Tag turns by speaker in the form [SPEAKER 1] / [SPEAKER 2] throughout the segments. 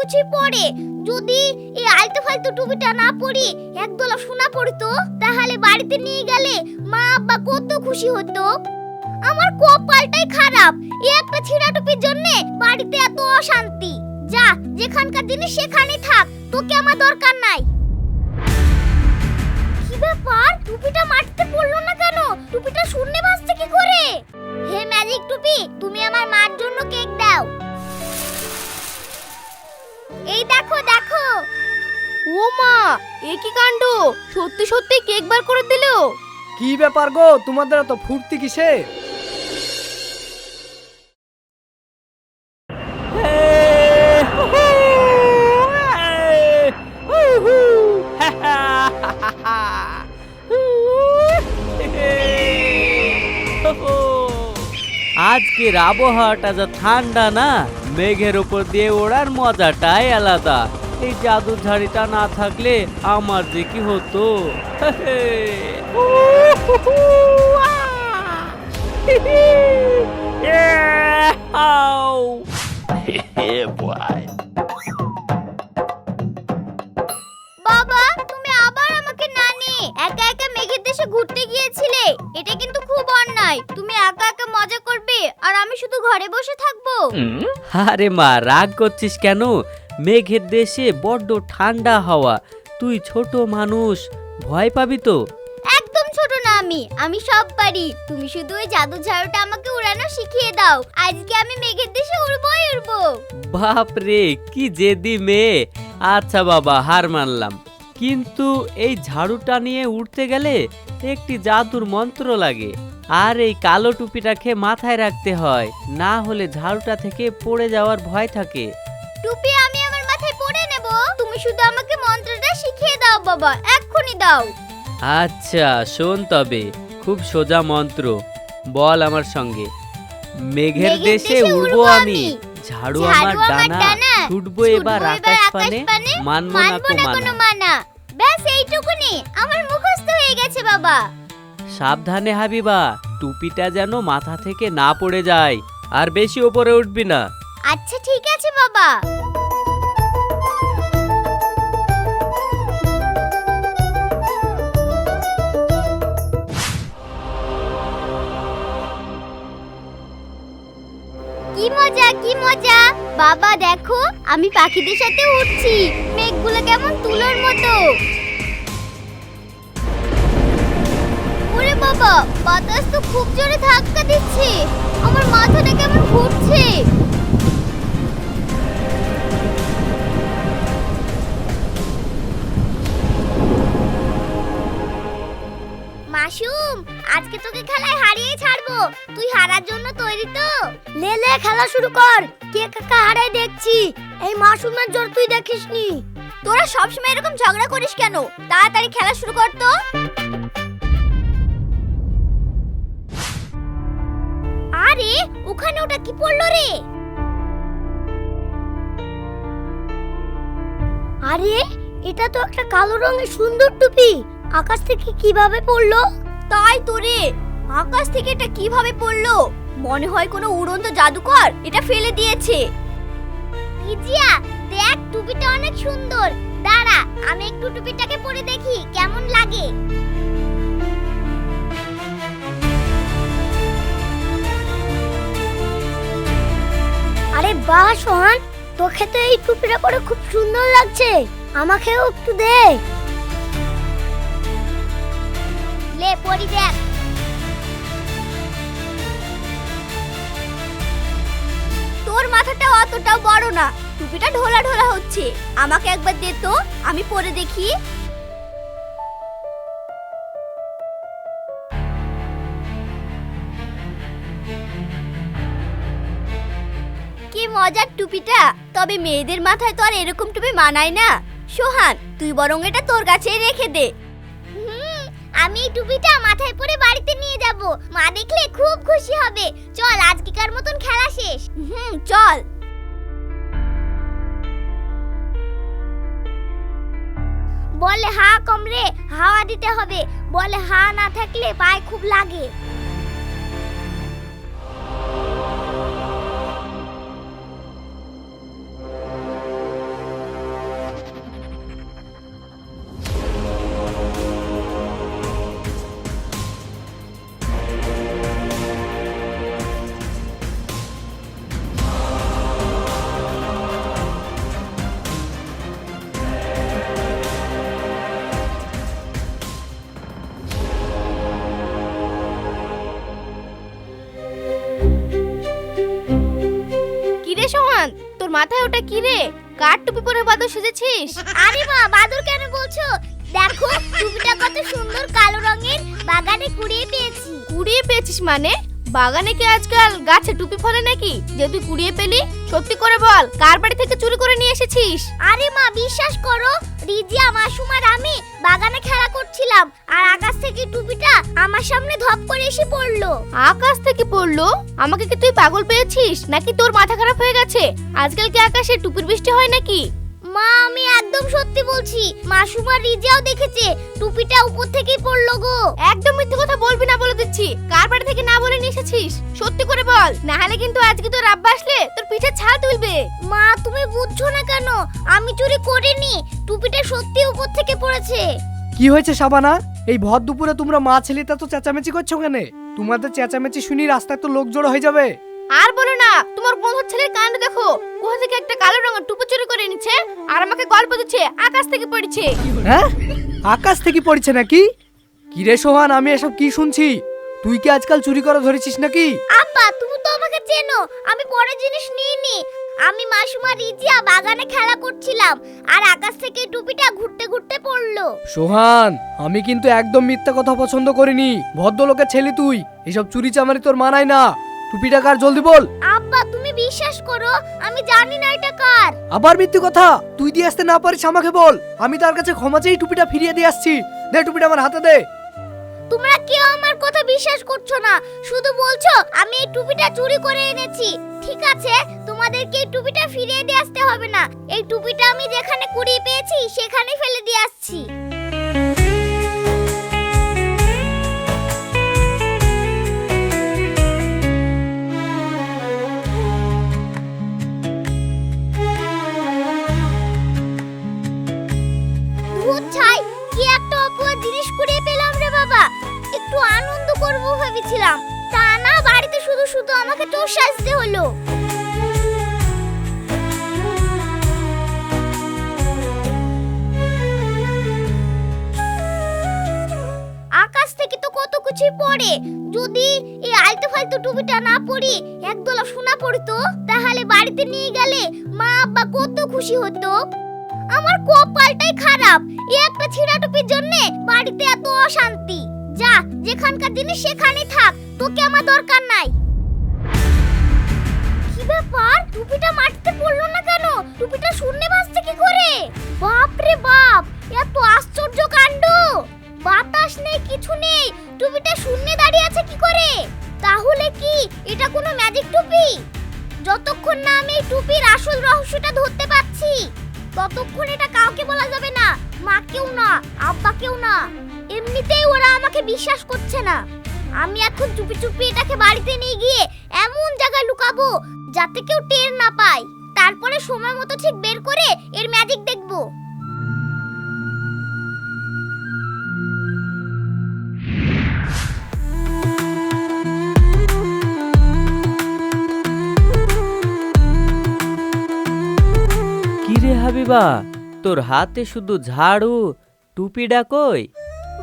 [SPEAKER 1] কিছুই পরে, যদি এই আলতু ফালতু টুপিটা না পরি একদলা সোনা পড়তো, তাহলে বাড়িতে নিয়ে গেলে মা আব্বা কত খুশি হতো। আমার কপালটাই খারাপ, এই একটা ছিঁড়া টুপির জন্য বাড়িতে এত অশান্তি। যা, যেখানকার জিনিস সেখানেই থাক, তোকে আমার দরকার নাই। কি ব্যাপার, টুপিটা মাটিতে পড়লো না কেন? টুপিটা শূন্যে ভাসছে কি করে? হে ম্যাজিক টুপি, তুমি আমার মার জন্য কেক দাও। এই দেখো দেখো।
[SPEAKER 2] ও মা, এ কি কাণ্ড! সত্যি সত্যি কেক বার করে দিলো।
[SPEAKER 3] কি ব্যাপার গো, তোমাদের এত ফুর্তি কিসে?
[SPEAKER 4] আজকের আবহাওয়াটা যা ঠান্ডা না, মেঘের উপর দিয়ে ওড়ার মজাটাই আলাদা। এই জাদুর ঝাড়িটা না থাকলে আমার যে কি হতো।
[SPEAKER 1] বাবা, তুমি আবার আমাকে না নিয়ে একা একা মেঘের দেশে ঘুরতে গিয়েছিলে। এটা কিন্তু খুব অন্যায়। তুমি একা একা মজা করবে আর আমি শুধু ঘরে বসে থাকবো।
[SPEAKER 4] আরে মা, রাগ করছিস কেন? মেঘের দেশে বড্ড ঠান্ডা হাওয়া, তুই ছোট মানুষ, ভয় পাবি তো।
[SPEAKER 1] একদম ছোট না আমি সব পারি। তুমি শুধু ওই জাদু ঝাড়ুটা আমাকে উড়ানো শিখিয়ে দাও। আজকে আমি মেঘের দেশে উড়বই উড়বো।
[SPEAKER 4] বাপ রে, কি জেদি মেয়ে। আচ্ছা বাবা, হার মানলাম, কিন্তু এই ঝাড়ুটা নিয়ে উঠতে গেলে একটি জাদুর মন্ত্র লাগে, আর এই কালো টুপিটাকে মাথায় রাখতে হয়, না হলে ঝাড়ুটা থেকে পড়ে যাওয়ার ভয় থাকে।
[SPEAKER 1] টুপি আমি আমার মাথায় পরে নেব, তুমি শুধু আমাকে মন্ত্রটা শিখিয়ে দাও বাবা, এক্ষুনি দাও।
[SPEAKER 4] আচ্ছা শোন তবে, খুব সোজা মন্ত্র, বল আমার সঙ্গে। মেঘের দেশে উড়বো আমি, ঝাড়ু আমার ডানা, ছুটবো এবার আকাশ পানে, মানবো না কোনো মানা।
[SPEAKER 1] ব্যাস এইটুকুনি, আমার মুখস্থ হয়ে গেছে বাবা।
[SPEAKER 4] সাবধানে হাবিবা, টুপিটা যেন মাথা থেকে না পড়ে যায়, আর বেশি উপরে উঠবি না।
[SPEAKER 1] আচ্ছা ঠিক আছে বাবা। কি মজা কি মজা! বাবা দেখো, আমি পাখিদের সাথে উড়ছি, মেঘগুলো কেমন তুলোর মতো। ওরে বাবা, বাতাস তো খুব জোরে ধাক্কা দিচ্ছে, আমার মাথাটা কেমন ঘুরছে। মাসুম, আজকে তোকে খেলায় হারিয়ে ছাড়বো, তুই হারার জন্য তৈরি তো?
[SPEAKER 2] লে লে, খেলা শুরু কর। কে কাকা হারাই দেখছি, এই মাসুমের জোর তুই দেখিসনি।
[SPEAKER 1] তোরা সবসময় এরকম ঝগড়া করিস কেন? তাড়াতাড়ি খেলা শুরু কর তো। আরে ওখানে ওটা কি পড়লো রে?
[SPEAKER 2] আরে এটা তো একটা কালো রঙের সুন্দর টুপি, আকাশ থেকে কিভাবে পড়লো?
[SPEAKER 1] তাই তো রে, আকাশ থেকে এটা কিভাবে পড়লো? মনে হয় কোনো উড়ন্ত জাদুকর এটা ফেলে দিয়েছে। ইজিয়া দেখ, টুপিটা অনেক সুন্দর। দাঁড়া, আমি একটু টুপিটাকে পরে দেখি কেমন লাগে।
[SPEAKER 2] আরে বাহ সোহান, তোকে তো এই টুপিটা পরে খুব সুন্দর লাগছে, আমাকেও একটু দে।
[SPEAKER 1] লে পরি দেখ। তোর মাথাটা অতটাও বড় না, টুপিটা ঢোলা ঢোলা হচ্ছে। আমাকে একবার দে তো, আমি পরে দেখি। কি মজার টুপিটা, তবে মেয়েদের মাথায় তো আর এরকম টুপি মানায় না। সোহান, তুই বরং এটা তোর কাছেই রেখে দে। আমি এই টুপিটা মাথায় পরে বাড়িতে নিয়ে যাব, মা দেখলে খুব খুশি হবে। চল, আজকেকার মতন খেলা শেষ। চল। বলে হা কমরে, হাওয়া দিতে হবে। বলে হা না থাকলে পায়ে খুব লাগে।
[SPEAKER 5] তোর মাথায় ওটা কি রে? কার টুপি পরে বাদর সেজেছিস?
[SPEAKER 1] আরে মা, বাদুর কেন বলছো? দেখো টুপিটা কত সুন্দর কালো রঙের, বাগানে কুড়িয়ে পেয়েছি।
[SPEAKER 5] কুড়িয়ে পেয়েছিস মানে? বাগানে কি আজকাল গাছে টুপি ফলে নাকি যে তুই কুড়িয়ে পেলি? সত্যি করে বল, কার বাড়ি থেকে চুরি করে নিয়ে এসেছিস?
[SPEAKER 1] আরে মা, বিশ্বাস করো, রিজিয়া, মাসুম আর আমি বাগানে খেলা করছিলাম, আর আকাশ থেকে টুপিটা আমার সামনে ধপ করে এসে পড়লো।
[SPEAKER 5] আকাশ থেকে পড়লো? আমাকে কি তুই পাগল পেয়েছিস নাকি তোর মাথা খারাপ হয়ে গেছে? আজকাল কি আকাশে টুপির বৃষ্টি হয় নাকি?
[SPEAKER 1] মা, আমি একদম সত্যি বলছি, মাসুম আর রিজিয়াও দেখেছে টুপিটা উপর থেকেই পড়লো গো।
[SPEAKER 5] একদম মিথ্যে কথা বলবি না বলে দিচ্ছি। কার বাড়ি থেকে না বলে নিয়ে এসেছিস? সত্যি করে বল, না হলে কিন্তু আজকে তোর আব্বা আসলে তোর পিঠে ছাল তুলবে।
[SPEAKER 1] মা, তুমি বুঝছো না কেন? আমি চুরি করিনি, টুপিটা সত্যি উপর থেকে পড়েছে।
[SPEAKER 3] কি হয়েছে শাবানা? এই ভর দুপুরে তোমরা মা ছেলেটা তো চেঁচামেচি করছো কেন? তোমাদের চেঁচামেচি শুনি রাস্তায় তো লোক জড়ো হয়ে যাবে।
[SPEAKER 5] আর বলো না, তোমার বন্ধুর ছেলের কাণ্ড দেখো। কোথা থেকে একটা কালো রঙের টুপি চুরি করে এনেছে আর আমাকে গল্প দিচ্ছে আকাশ থেকে পড়েছে।
[SPEAKER 3] হ্যাঁ, আকাশ থেকে পড়ছে নাকি? কি রে সোহান, আমি এসব কি শুনছি? তুই কি আজকাল চুরি করা ধরেছিস নাকি?
[SPEAKER 1] আব্বা, তুমি তো আমাকে চেনো, আমি পরের জিনিস নিইনি। আমি মাসুম আর রিজিয়া বাগানে খেলা করছিলাম, আর আকাশ থেকে টুপিটা ঘুরতে ঘুরতে পড়লো।
[SPEAKER 3] সোহান, আমি কিন্তু একদম মিথ্যা কথা পছন্দ করিনি। ভদ্রলোকের ছেলে তুই, এসব চুরি চামারি তোর মানায় না। টুপিটা কার, জলদি বল।
[SPEAKER 1] আব্বা, তুমি বিশ্বাস করো, আমি জানি না এটা কার।
[SPEAKER 3] আবার মিথ্যে কথা? তুই দিয়ে আসতে না পারিস আমাকে বল, আমি তার কাছে ক্ষমা চেয়ে টুপিটা ফিরিয়ে দিয়ে আসছি। দে টুপিটা আমার হাতে দে।
[SPEAKER 1] তোমরা কেউ আমার কথা বিশ্বাস করছো না, শুধু বলছো আমি এই টুপিটা চুরি করে এনেছি। ঠিক আছে, তোমাদেরকে এই টুপিটা ফিরিয়ে দিয়ে আসতে হবে না। এই টুপিটা আমি যেখানে কুড়িয়ে পেয়েছি সেখানে ফেলে দিয়ে আসছি। ভূত ছাই, কি একটা অপূর্ব জিনিস কুড়িয়ে পেলাম রে বাবা। একটু আনন্দ করব ভেবেছিলাম, তা না, বাড়িতে শুধু শুধু আমাকে চোর সাজতে হলো। আকাশ থেকে তো কত কিছুই পড়ে, যদি এই আলতু ফালতু টুপিটা না পরি, একদলা সোনা পড়তো, তাহলে বাড়িতে নিয়ে গেলে মা আব্বা কত খুশি হতো। আমার কপালটাই খারাপ, এই একটা ছিঁড়া টুপির জন্য বাড়িতে এত অশান্তি। যা, যেখানকার জিনিস সেখানেই থাক, তোকে আমার দরকার নাই। কি ব্যাপার, টুপিটা মাটিতে পড়লো না কেন? টুপিটা শূন্যে ভাসছে কি করে? বাপ রে বাপ, এত আশ্চর্য কাণ্ড! বাতাস নেই, কিছু নেই, টুপিটা শূন্যে দাঁড়িয়ে আছে কি করে? তাহলে কি এটা কোনো ম্যাজিক টুপি? যতক্ষণ না আমি এই টুপির আসল রহস্যটা ধরতে পারছি, ততক্ষণ এটা কাউকে বলা যাবে না, মাকেও না, আব্বাকেও না। এমনিতেই ওরা আমাকে বিশ্বাস করছে না। আমি এখন চুপি চুপি এটাকে বাড়িতে নিয়ে গিয়ে এমন জায়গায় লুকাবো যাতে কেউ টের না পায়। তারপরে সময় মতো ঠিক বের করে এর ম্যাজিক দেখবো।
[SPEAKER 4] কিরে হাবিবা, তোর হাতে শুধু ঝাড়ু, টুপিটা কই?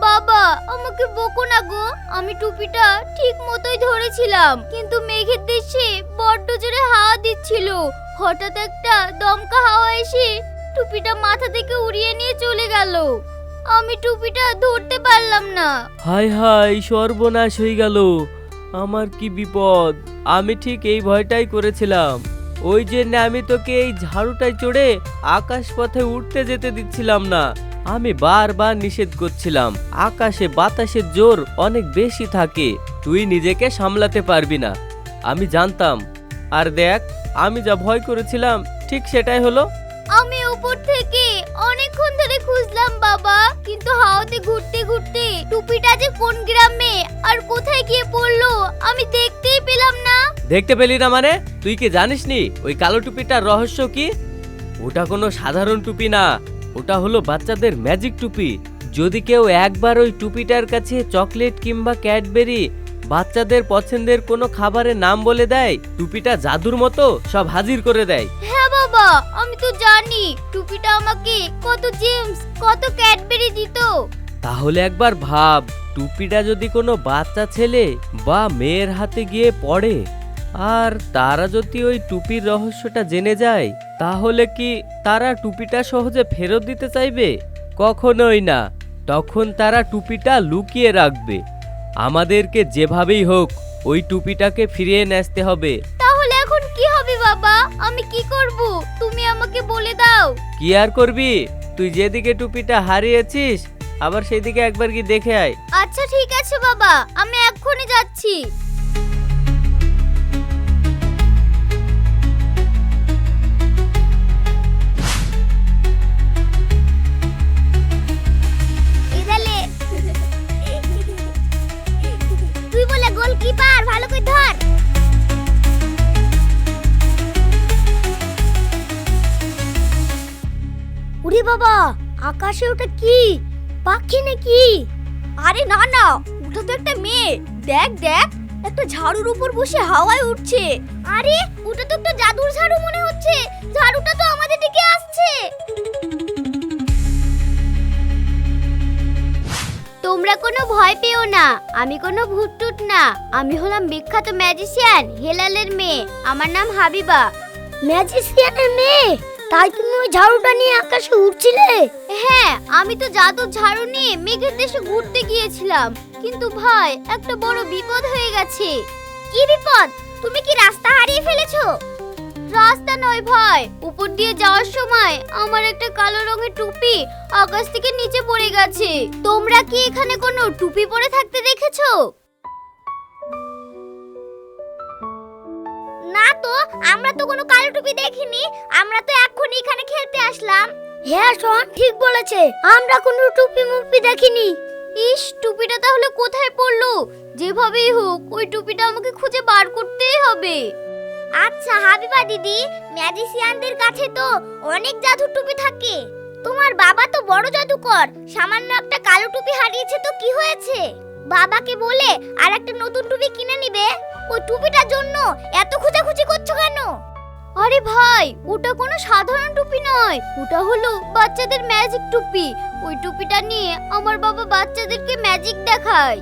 [SPEAKER 1] বাবা, আমাকে বকো না গো, আমি টুপিটা ঠিক মতোই ধরেছিলাম, কিন্তু মেঘের দেশে বড্ড জোরে হাওয়া দিচ্ছিল। হঠাৎ একটা দমকা হাওয়া এসে টুপিটা মাথা থেকে উড়িয়ে নিয়ে চলে গেল। আমি টুপিটা ধরতে পারলাম না।
[SPEAKER 4] হায় হায়, সর্বনাশ হয়ে গেল। আমার কি বিপদ! আমি ঠিক এই ভয়টাই করেছিলাম। ওই জন্য আমি তোকে এই ঝাড়ুটায় চড়ে আকাশ পথে উঠতে যেতে দিচ্ছিলাম না। আমি বারবার নিষেধ করছিলাম, আকাশে বাতাসের জোর অনেক বেশি থাকে, তুই নিজেকে সামলাতে পারবি না। আমি জানতাম, আর দেখ, আমি যা ভয় করেছিলাম ঠিক সেটাই হলো।
[SPEAKER 1] আমি উপর থেকে অনেকক্ষণ ধরে খুঁজলাম বাবা, কিন্তু হাওয়াতে ঘুরতে ঘুরতে টুপিটা যে কোন গ্রামে আর কোথায় গিয়ে পড়লো আমি দেখতেই পেলাম না।
[SPEAKER 4] দেখতে পেলি না মানে? তুই কি জানিসনি ওই কালো টুপিটার রহস্য কি? ওটা কোনো সাধারণ টুপি না, ওটা হলো বাচ্চাদের ম্যাজিক টুপি। যদি কেউ একবার ওই টুপিটার কাছে চকলেট কিংবা ক্যাডবেরি, বাচ্চাদের পছন্দের কোনো খাবারের নাম বলে দেয়, টুপিটা জাদুর মতো সব হাজির করে দেয়।
[SPEAKER 1] হ্যাঁ বাবা, আমি তো জানি, টুপিটা আমাকে কত জেমস, কত ক্যাডবেরি দিত।
[SPEAKER 4] তাহলে একবার ভাব, টুপিটা যদি কোনো বাচ্চা ছেলে বা মেয়ের হাতে গিয়ে পড়ে, আর তারা যদি ওই টুপির রহস্যটা জেনে যায় তাহলে কি তারা টুপিটা সহজে ফেরত দিতে চাইবে? কখনোই না। তখন তারা টুপিটা লুকিয়ে রাখবে। আমাদেরকে যেভাবেই হোক ওই টুপিটাকে ফিরিয়ে নিয়ে আসতে হবে।
[SPEAKER 1] তাহলে এখন কি হবে বাবা? আমি কি করব? তুমি আমাকে বলে দাও।
[SPEAKER 4] কি আর করবি? তুই যেদিকে টুপিটা হারিয়েছিস আবার সেদিকে একবার কি দেখে আয়।
[SPEAKER 1] আচ্ছা ঠিক আছে বাবা, আমি এক্ষুনি যাচ্ছি। ইদালে তুই বলে গোলকিপার, ভালো করে ধর।
[SPEAKER 2] উড়ি বাবা, আকাশে ওটা কি? পাখি নাকি?
[SPEAKER 1] আরে না না, ওটা তো একটা মেয়ে। দেখ দেখ, একটা ঝাড়ুর উপর বসে হাওয়ায় উঠছে। আরে ওটা তো একটা জাদুর ঝাড়ু মনে হচ্ছে। ঝাড়ুটা তো আমাদের দিকে আসছে। তোমরা কোনো ভয় পেও না, আমি কোনো ভূতটুত না। আমি হলাম বিখ্যাত ম্যাজিশিয়ান হেলালের মেয়ে। আমার নাম হাবিবা।
[SPEAKER 2] ম্যাজিশিয়ানের মেয়ে? তাই তুমি ওই ঝাড়ুটা নিয়ে আকাশে উড়ছিলে?
[SPEAKER 1] হ্যাঁ, আমি তো জাদুর ঝাড়ু নিয়ে মেঘের দেশে ঘুরতে গিয়েছিলাম। কিন্তু ভাই, একটা বড় বিপদ হয়ে গেছে। কি বিপদ? তুমি কি রাস্তা হারিয়ে ফেলেছো? রাস্তা নয় ভাই, উপর দিয়ে যাওয়ার সময় আমার একটা কালো রঙের টুপি আকাশ থেকে নিচে পড়ে গেছে। তোমরা কি এখানে কোনো টুপি পরে থাকতে দেখেছো? না তো, আমরা তো কোনো কালো টুপি দেখিনি। আমরা তো এক্ষুনি এখানে খেলতে আসলাম।
[SPEAKER 2] হ্যাঁ সোহান ঠিক বলেছে, আমরা কোনো টুপি মুপি দেখিনি।
[SPEAKER 1] ইস, টুপিটা তাহলে কোথায় পড়লো? যেভাবেই হোক ওই টুপিটা আমাকে খুঁজে বার করতেই হবে। আচ্ছা হাবিবা দিদি, ম্যাজিশিয়ানদের কাছে তো অনেক জাদুর টুপি থাকে। তোমার বাবা তো বড় জাদুকর, সামান্য একটা কালো টুপি হারিয়েছে তো কি হয়েছে? বাবাকে বলে আর একটা নতুন টুপি কিনে নিবে। ওই টুপিটার জন্য এত খোঁজাখুঁজি করছো কেন? আরে ভাই, ওটা কোনো সাধারণ টুপি নয়, ওটা হলো বাচ্চাদের ম্যাজিক টুপি। ওই টুপিটা নিয়ে আমার বাবা বাচ্চাদেরকে ম্যাজিক দেখায়।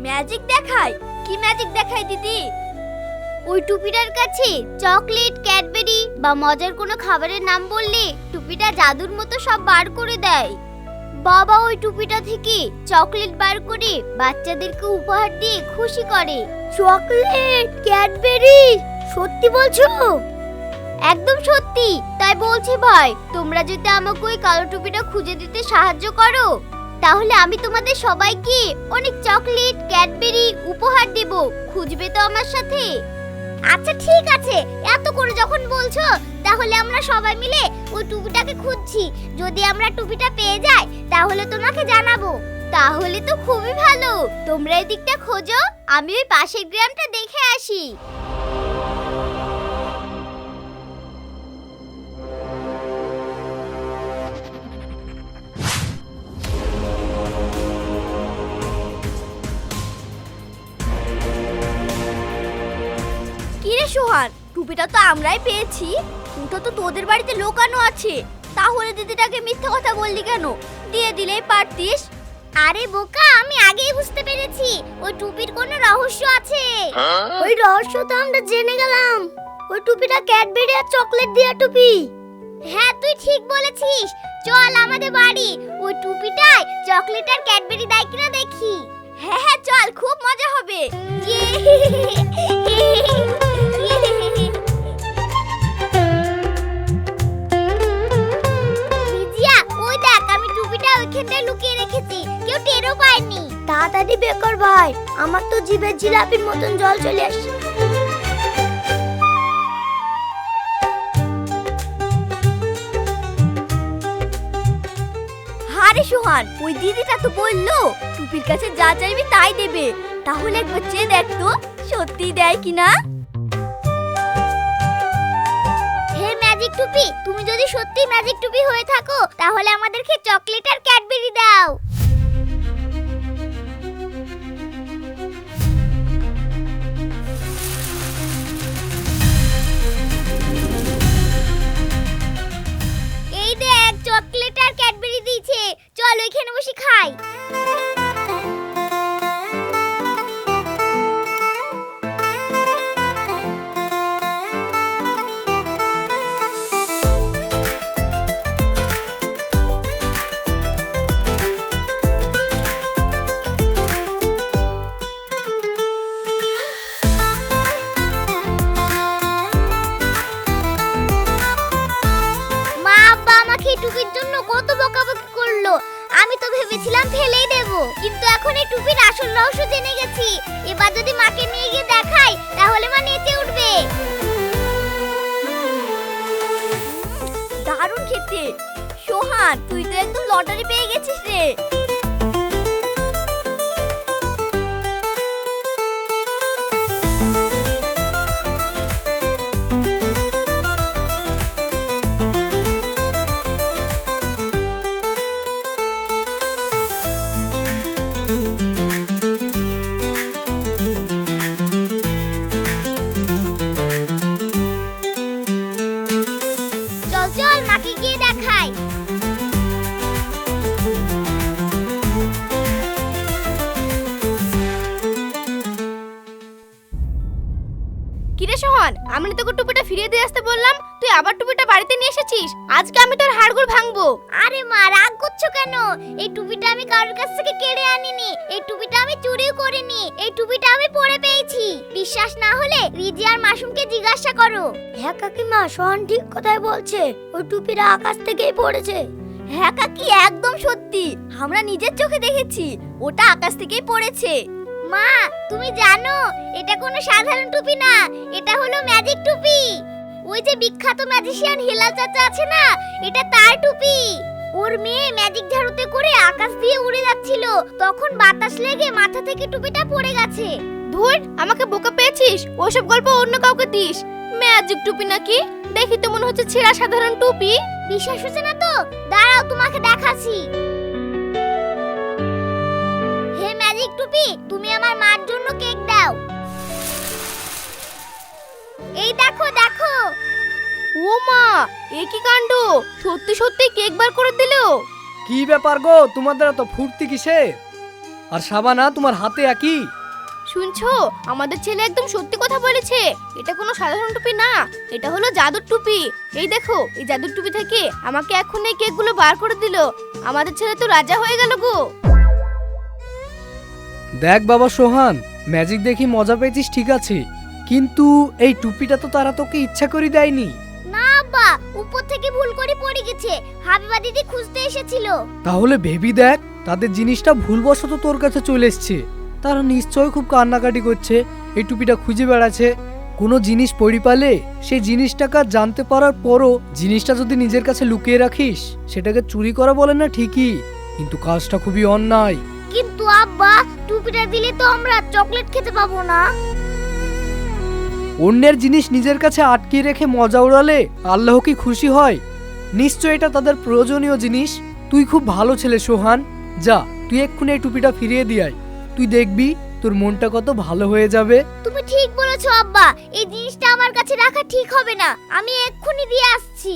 [SPEAKER 1] ম্যাজিক দেখায়? কি ম্যাজিক দেখায় দিদি? ওই টুপিটার কাছে চকলেট, ক্যাডবেরি বা মজার কোনো খাবারের নাম বললে টুপিটা জাদুর মতো সব বার করে দেয়। বাবা ওই টুপিটা থেকে চকলেট বার করে বাচ্চাদেরকে উপহার দিয়ে খুশি করে।
[SPEAKER 2] Chocolate, Cadbury? সত্যি বলছো?
[SPEAKER 1] একদম সত্যি। তাই বলছি ভাই, তোমরা যদি আমাকে ওই কালো টুপিটা খুঁজে দিতে সাহায্য করো তাহলে আমি তোমাদের সবাইকে অনেক চকলেট, ক্যাডবেরি উপহার দেব। খুঁজবে তো আমার সাথে? আচ্ছা ঠিক আছে, এত করে যখন বলছো তাহলে আমরা সবাই মিলে ওই টুপিটাকে খুঁজছি। যদি আমরা টুপিটা পেয়ে যাই তাহলে তোমাকে জানাবো। তাহলে তো খুবই ভালো। তোমরা এই দিকটা খোঁজো, আমি ওই পাশের গ্রামটা দেখে আসি। কিরে সোহান, টুপিটা তো আমরাই পেয়েছি। ওটা তো তোদের বাড়িতে লুকানো আছে। তাহলে দিদিটাকে মিথ্যা কথা বললি কেন? দিয়ে দিলেই পারতিস। আরে বোকা, আমি আগেই বুঝতে পেরেছি ওই টুপির কোনো রহস্য আছে।
[SPEAKER 2] ওই রহস্য তো আমরা জেনে গেলাম। ওই টুপিটা ক্যাডবেরি আর চকলেট দেয়া টুপি।
[SPEAKER 1] হ্যাঁ তুই ঠিক বলেছিস। চল আমাদের বাড়ি, ওই টুপিটায় চকলেট আর ক্যাডবেরি দেয় কিনা দেখি। হ্যাঁ হ্যাঁ চল, খুব মজা হবে। রিজিয়া, ওই দেখ আমি টুপিটা ওইখানটায় লুকিয়ে রেখেছি, কেউ টেরও পায়নি।
[SPEAKER 2] তাড়াতাড়ি বের কর ভাই, আমার তো জিভে জিলাপির মতন জল চলে আসছে।
[SPEAKER 1] আরে সোহান, ওই দিদিটা তো বললো টুপির কাছে যা চাইবি তাই দেবে। তাহলে একবার চেয়ে দেখ তো সত্যি দেয় কিনা। হে ম্যাজিক টুপি, তুমি যদি সত্যি ম্যাজিক টুপি হয়ে থাকো তাহলে আমাদেরকে চকলেট আর ক্যাডবেরি দাও। এই দেখ, চকলেট আর ক্যাডবেরি দিয়েছে। চল ওইখানে বসে খাই। টুপির জন্য কত বকাবকি করলো। আমি তো ভেবেছিলাম ফেলেই দেব, কিন্তু এখন এই টুপির আসল রহস্য জেনে গেছি। এবার যদি মাকে নিয়ে গিয়ে দেখাই তাহলে মা নেচে উঠবে। দারুণ খেতে। সোহান, তুই তো একদম লটারি পেয়ে গেছিস রে। চল চল মাকে গিয়ে দেখাই।
[SPEAKER 5] কিরে সোহান, আমি না তোকে টুপিটা ফিরিয়ে দিয়ে আসতে বললাম, তুই আবার টুপিটা বাড়িতে নিয়ে এসেছিস। আজকে আমি তোর হাড়গোড় ভাঙবো।
[SPEAKER 1] আরে মা, রাগ করছো কেন? এই টুপিটা আমি কারোর কাছ থেকে কেড়ে আনিনি, এই টুপিটা আমি চুরিও করিনি, এই টুপিটা আমি পরে পেয়েছি। বিশ্বাস না হলে রিজি আর মাসুমকে জিজ্ঞাসা করো।
[SPEAKER 2] হ্যাঁ কাকিমা, সোহান ঠিক কথাই বলছে, ওই টুপিটা আকাশ থেকেই পড়েছে।
[SPEAKER 1] হ্যাঁ কাকি, একদম সত্যি, আমরা নিজের চোখে দেখেছি, ওটা আকাশ থেকেই পড়েছে। মা, তুমি জানো এটা কোনো সাধারণ টুপি না, এটা হলো ম্যাজিক টুপি। ওই যে বিখ্যাত ম্যাজিশিয়ান হিলাল চাচা আছে না, এটা তার টুপি। ওর মেয়ে ম্যাজিক ঝাড়ুতে করে আকাশ দিয়ে উড়ে যাচ্ছিল, তখন বাতাস লেগে মাথা থেকে টুপিটা পড়ে গেছে।
[SPEAKER 5] ধুর, আমাকে বোকা পেয়েছিস? ওসব গল্প অন্য কাউকে দিস। ম্যাজিক টুপি নাকি? দেখি তো মনে হচ্ছে ছেঁড়া সাধারণ টুপি।
[SPEAKER 1] বিশ্বাস হচ্ছে না তো? দাঁড়াও, তোমাকে দেখাচ্ছি। হে ম্যাজিক টুপি, তুমি আমার মার জন্য কেক দাও। এই দেখো দেখো।
[SPEAKER 5] ও মা, এ কি কাণ্ড! সত্যি সত্যি কেক বার করে দিলো।
[SPEAKER 3] কি ব্যাপার গো, তোমাদের এত ফুর্তি কিসে? আর সাবানা, তোমার হাতে একই?
[SPEAKER 5] শুনছো, আমাদের ছেলে একদম সত্যি কথা বলেছে। এটা কোনো সাধারণ টুপি না, এটা হলো জাদুর টুপি। এই দেখো, এই জাদুর টুপি থেকে আমাকে এখন এই কেকগুলো বার করে দিল। আমাদের ছেলে তো রাজা হয়ে গেল গো।
[SPEAKER 3] দেখ বাবা সোহান, ম্যাজিক দেখি মজা পেয়েছিস ঠিক আছে, কিন্তু এই টুপিটা তো তারা তোকে ইচ্ছা করে দেয়নি।
[SPEAKER 1] না আব্বা, উপর থেকে ভুল করে পড়ে গেছে, হাবিবা দিদি খুঁজতে এসেছিল।
[SPEAKER 3] তাহলে ভেবি দেখ, তাদের জিনিসটা ভুলবশত তোর কাছে চলে এসছে। তারা নিশ্চয় খুব কান্নাকাটি করছে, এই টুপিটা খুঁজে বেড়াচ্ছে। কোনো জিনিস পড়ি পালে সেই জিনিসটাকে জানতে পারার পরও জিনিসটা যদি নিজের কাছে লুকিয়ে রাখিস, সেটাকে চুরি করা বলে না ঠিকই, কিন্তু কাজটা খুবই অন্যায়।
[SPEAKER 1] কিন্তু আব্বা, টুপিটা দিলে তো আমরা চকলেট খেতে পাবো না।
[SPEAKER 3] অন্যের জিনিস নিজের কাছে আটকে রেখে মজা উড়ালে আল্লাহ কি খুশি হয়? নিশ্চয় এটা তাদের প্রয়োজনীয় জিনিস। তুই খুব ভালো ছেলে সোহান, যা তুই এক্ষুনি এই টুপিটা ফিরিয়ে দিয়ে আয়। তুই দেখবি তোর মনটা কত ভালো হয়ে যাবে।
[SPEAKER 1] তুমি ঠিক বলেছো আব্বা, এই জিনিসটা আমার কাছে রাখা ঠিক হবে না, আমি এক্ষুনি দিয়ে আসছি।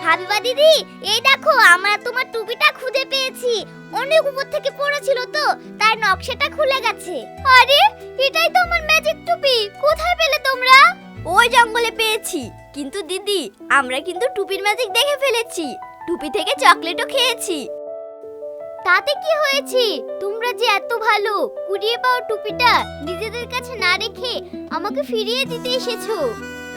[SPEAKER 1] হাবিবা দিদি, এই দেখো, আমরা তোমার টুপিটা খুঁজে পেয়েছি। অনেক উপর থেকে পড়েছিল তো, তাই নকশাটা খুলে গেছে। আরে, এটাই তো আমার ম্যাজিক টুপি। কোথায় পেলে তোমরা? ওই জঙ্গলে পেয়েছি। কিন্তু দিদি, আমরা কিন্তু টুপির ম্যাজিক দেখে ফেলেছি, টুপি থেকে চকলেটও খেয়েছি। তাতে কি হয়েছে? তোমরা যে এত ভালো, কুড়িয়ে পাওয়া টুপিটা নিজেদের কাছে না রেখে আমাকে ফিরিয়ে দিতে এসেছো।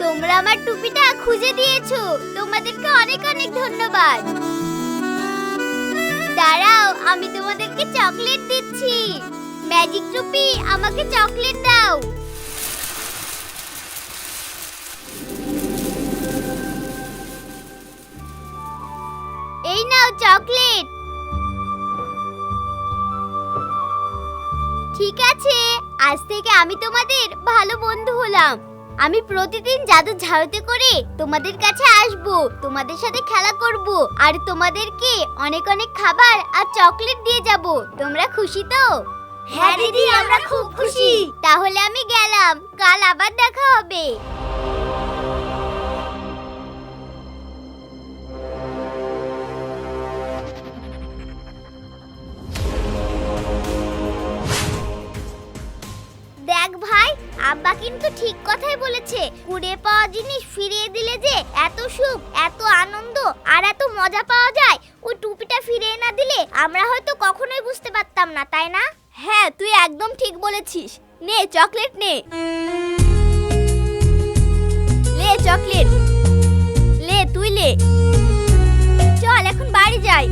[SPEAKER 1] তোমরা আমার টুপিটা খুঁজে দিয়েছো, তোমাদেরকে অনেক অনেক ধন্যবাদ। দাঁড়াও, আমি তোমাদেরকে চকলেট দিচ্ছি। ম্যাজিক টুপি, আমাকে চকলেট দাও। এই নাও চকলেট। ঠিক আছে, আজ থেকে আমি তোমাদের ভালো বন্ধু হলাম। আমি প্রতিদিন জাদুর ঝাড়ুতে করে তোমাদের কাছে আসব, তোমাদের সাথে খেলা করব, আর তোমাদেরকে অনেক অনেক খাবার আর চকলেট দিয়ে যাব। তোমরা খুশি তো? হ্যাঁ দিদি, আমরা খুব খুশি। তাহলে আমি গেলাম, কাল আবার দেখা হবে। দেখ ভাই, আব্বা কিন্তু ঠিক কথাই বলেছে। কুড়িয়ে পাওয়া জিনিস ফিরিয়ে দিলে যে এত সুখ, এত আনন্দ আর এত মজা পাওয়া যায়, ওই টুপিটা ফিরিয়ে না দিলে আমরা হয়তো কখনোই বুঝতে পারতাম না, তাই না? হ্যাঁ, তুই একদম ঠিক বলেছিস। নে চকলেট নে চকলেট লে তুই লে চল এখন বাড়ি যাই।